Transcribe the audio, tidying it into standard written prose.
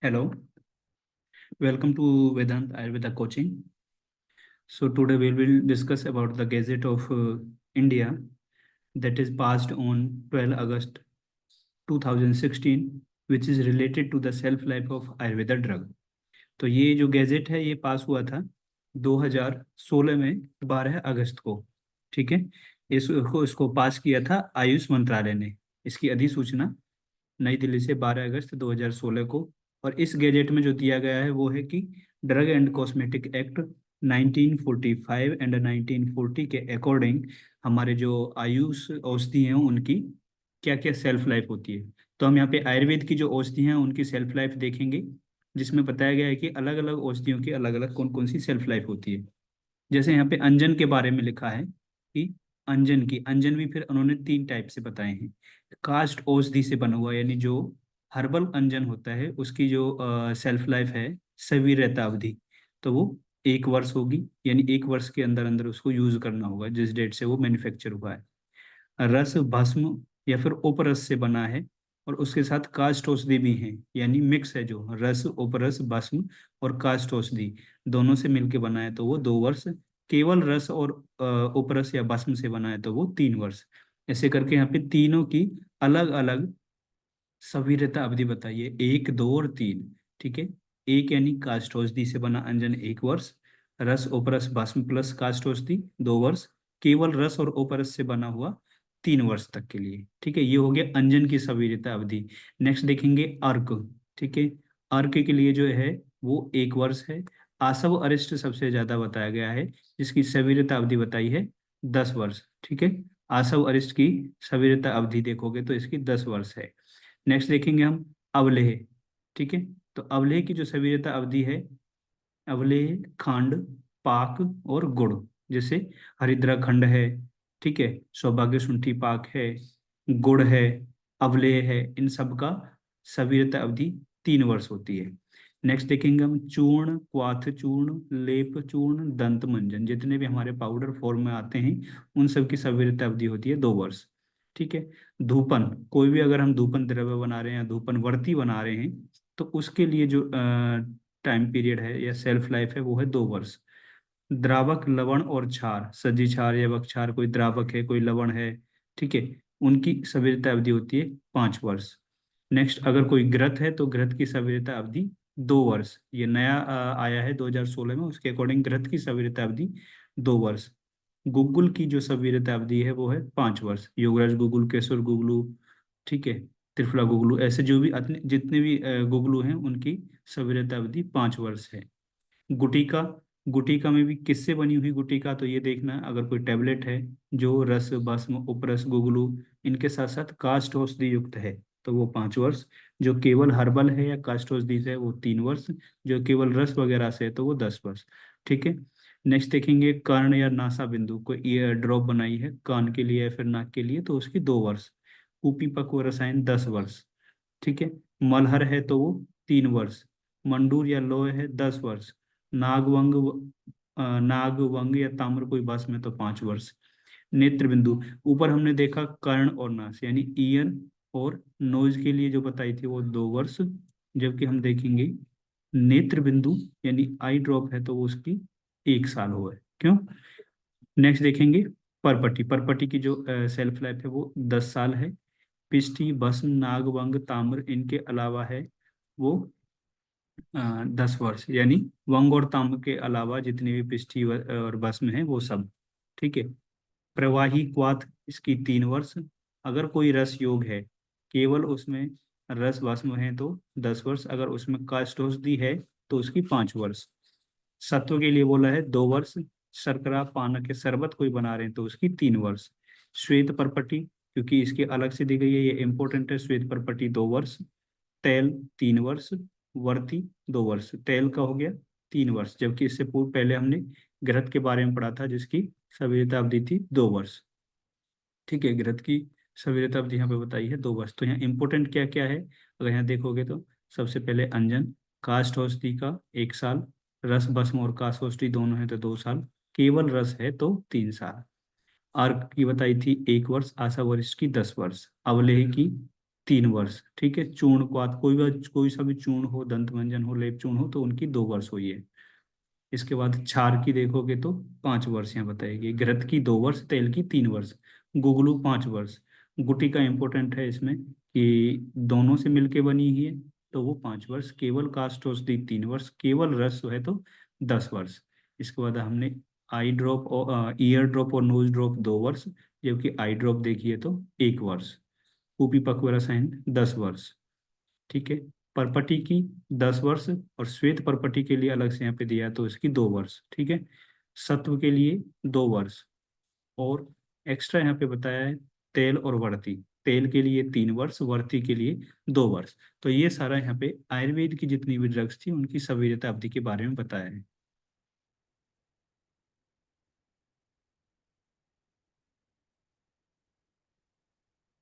Hello, welcome to Vedant Ayurveda Coaching. So today we will discuss about the Gazette of India that is passed on 12 August 2016, which is related to the self life of Ayurveda drug. तो ये जो gadget है ये पास हुआ था 2016 में 12 अगस्त को। ठीक है, इसको पास किया था आयुष मंत्रालय ने। इसकी अधिसूचना नई दिल्ली से 12 अगस्त 2016 को। और इस गैजेट में जो दिया गया है वो है कि drug and cosmetic act 1945 and 1940 के अकॉर्डिंग हमारे जो आयुष औषधि हैं उनकी क्या क्या सेल्फ लाइफ होती है। तो हम यहाँ पे आयुर्वेद की जो औषधि हैं उनकी सेल्फ लाइफ देखेंगे, जिसमें बताया गया है कि अलग अलग औषधियों की अलग अलग कौन कौन सी सेल्फ लाइफ होती है। जैसे यहाँ पे अंजन के बारे में लिखा है कि अंजन भी फिर उन्होंने 3 टाइप से बताए हैं। कास्ट औषधि से बना हुआ, यानी जो हर्बल अंजन होता है उसकी जो सेल्फ लाइफ है, सवीरता अवधि, तो वो 1 वर्ष होगी। यानी 1 वर्ष के अंदर अंदर उसको यूज करना होगा जिस डेट से वो मैन्युफैक्चर हुआ है। रस भस्म या फिर उपरस से बना है, और उसके साथ काष्ठ औषधि भी है, यानी मिक्स है जो रस उपरस भस्म और काष्ठ औषधि दोनों से मिलके बना है तो वो 2 वर्ष। केवल रस और उपरस या भस्म से बना है तो वो 3 वर्ष। ऐसे करके यहाँ पे तीनों की अलग अलग सवीरता अवधि बताइए, 1, 2 और 3। ठीक है, एक यानी काष्ठ औषधि से बना अंजन 1 वर्ष, रस उपरस भस्म प्लस काष्ठ औषधि 2 वर्ष, केवल रस और उपरस से बना हुआ 3 वर्ष तक के लिए। ठीक है, ये हो गया अंजन की सवीरता अवधि। नेक्स्ट देखेंगे अर्क। ठीक है, अर्क के लिए जो है वो 1 वर्ष है। आसव अरिष्ट सबसे ज्यादा बताया गया है, जिसकी सवीरता अवधि बताई है 10 वर्ष। ठीक है, आसव अरिष्ट की सवीरता अवधि देखोगे तो इसकी 10 वर्ष है। नेक्स्ट देखेंगे हम अवलेह। ठीक है, तो अवलेह की जो सवीरता अवधि है, अवलेह खांड पाक और गुड़, जैसे हरिद्रा खंड है, ठीक है, सौभाग्य शुंठी पाक है, गुड़ है, अवलेह है, इन सब का सवीरता अवधि 3 वर्ष होती है। नेक्स्ट देखेंगे हम चूर्ण, क्वाथ चूर्ण, लेप चूर्ण, दंत मंजन, जितने भी हमारे पाउडर फॉर्म में आते हैं उन सब की सवीरता अवधि होती है 2 वर्ष। ठीक है, धूपन, कोई भी अगर हम धूपन द्रव्य बना रहे हैं या धूपन वर्ती बना रहे हैं तो उसके लिए जो टाइम पीरियड है या सेल्फ लाइफ है वो है 2 वर्ष। द्रावक लवण और क्षार, सजी क्षार या वक्षार, कोई द्रावक है कोई लवण है, ठीक है, उनकी सवीरता अवधि होती है 5 वर्ष। नेक्स्ट अगर कोई घृत है तो घृत की सवीरता अवधि 2 वर्ष। ये नया आया है 2016 में, उसके अकॉर्डिंग घृत की सवीरता अवधि 2 वर्ष। गुगुल की जो सवीरता अवधि है वो है 5 वर्ष। योगराज गुगुल, केशर गुगलू, ठीक है, त्रिफला गुगलू, ऐसे जो भी जितने भी गुगलू हैं उनकी सवीरता अवधि 5 वर्ष है। गुटिका, गुटिका में भी किससे बनी हुई गुटिका, तो ये देखना अगर कोई टेबलेट है जो रस भस्म उपरस गुगलू इनके साथ साथ काष्ठ औषधि युक्त है तो वो 5 वर्ष। जो केवल हर्बल है या काष्ठ औषधि से है वो 3 वर्ष। जो केवल रस वगैरह से है तो वो 10 वर्ष। ठीक है, नेक्स्ट देखेंगे कर्ण या नासा बिंदु, कोई ईयर ड्रॉप बनाई है कान के लिए या फिर नाक के लिए तो उसकी 2 वर्ष। कुपीपक व रसायन 10 वर्ष। ठीक है, मलहर है तो वो 3 वर्ष। मंडूर या लोह है 10 वर्ष। नागवंग नागवंग या ताम्र कोई बस में तो 5 वर्ष। नेत्र बिंदु, ऊपर हमने देखा कर्ण और नास यानी ईयर और नोज के लिए जो बताई थी वो 2 वर्ष, जबकि हम देखेंगे नेत्र बिंदु यानी आई ड्रॉप है तो वो उसकी 1 साल हुआ है। क्यों? नेक्स्ट देखेंगे परपटी, परपटी की जो सेल्फ लाइफ है वो 10 साल है। पिष्टी भस्म नाग वंग ताम्र इनके अलावा है वो 10 वर्ष, यानी वंग और ताम्र के अलावा जितनी भी पिष्टी और भस्म है वो सब। ठीक है, प्रवाही क्वाथ इसकी 3 वर्ष। अगर कोई रस योग है केवल उसमें रस भस्म है तो 10 वर्ष, अगर उसमें काष्ठोषधि है तो उसकी 5 वर्ष। सत्व के लिए बोला है 2 वर्ष। शर्करा पानक के शरबत कोई बना रहे हैं तो उसकी 3 वर्ष। श्वेत परपटी, क्योंकि इसके अलग से दी गई है, ये इंपॉर्टेंट है, श्वेत परपटी 2 वर्ष। तेल 3 वर्ष। वर्ती 2 वर्ष, तेल का हो गया 3 वर्ष, जबकि इससे पूर्व पहले हमने घृत के बारे में पढ़ा था जिसकी सवीरता अवधि थी 2 वर्ष। ठीक है, घृत की सवीरता अवधि यहाँ पे बताई है 2 वर्ष। तो यहाँ इंपॉर्टेंट क्या क्या है अगर यहाँ देखोगे तो सबसे पहले अंजन, काष्ठ औषधि का 1 साल, रस भस्म और काष्ठ औषधि दोनों है तो 2 साल, केवल रस है तो 3 साल। अर्क की बताई थी 1 वर्ष, आशा वरिष्ठ की 10 वर्ष, अवलेह की 3 वर्ष, ठीक है। चूर्ण को आप कोई सा भी चूर्ण हो, दंत मंजन हो, लेप चूर्ण हो, तो उनकी 2 वर्ष हुई है। इसके बाद क्षार की देखोगे तो 5 वर्ष यहाँ बताएगी, घृत की 2 वर्ष, तेल की 3 वर्ष, गुगलू 5 वर्ष। गुटिका इंपॉर्टेंट है इसमें कि दोनों से मिलके बनी ही है, तो वो 5 वर्ष। केवल काष्ठ औषधि 3 वर्ष, केवल रस है तो 10 वर्ष। इसके बाद हमने आई ड्रॉप और ईयर ड्रॉप और नोज ड्रॉप 2 वर्ष, जबकि आई ड्रॉप देखिए तो 1 वर्ष। कूपी पक्व रसायन 10 वर्ष, ठीक है। परपटी की 10 वर्ष, और श्वेत परपटी के लिए अलग से यहाँ पे दिया है तो इसकी 2 वर्ष, ठीक है। सत्व के लिए 2 वर्ष, और एक्स्ट्रा यहाँ पे बताया है तेल और वर्ती। तेल के लिए 3 वर्ष, वर्ती के लिए 2 वर्ष। तो ये सारा यहाँ पे आयुर्वेद की जितनी भी ड्रग्स थी उनकी सवीरता अवधि के बारे में बताया है।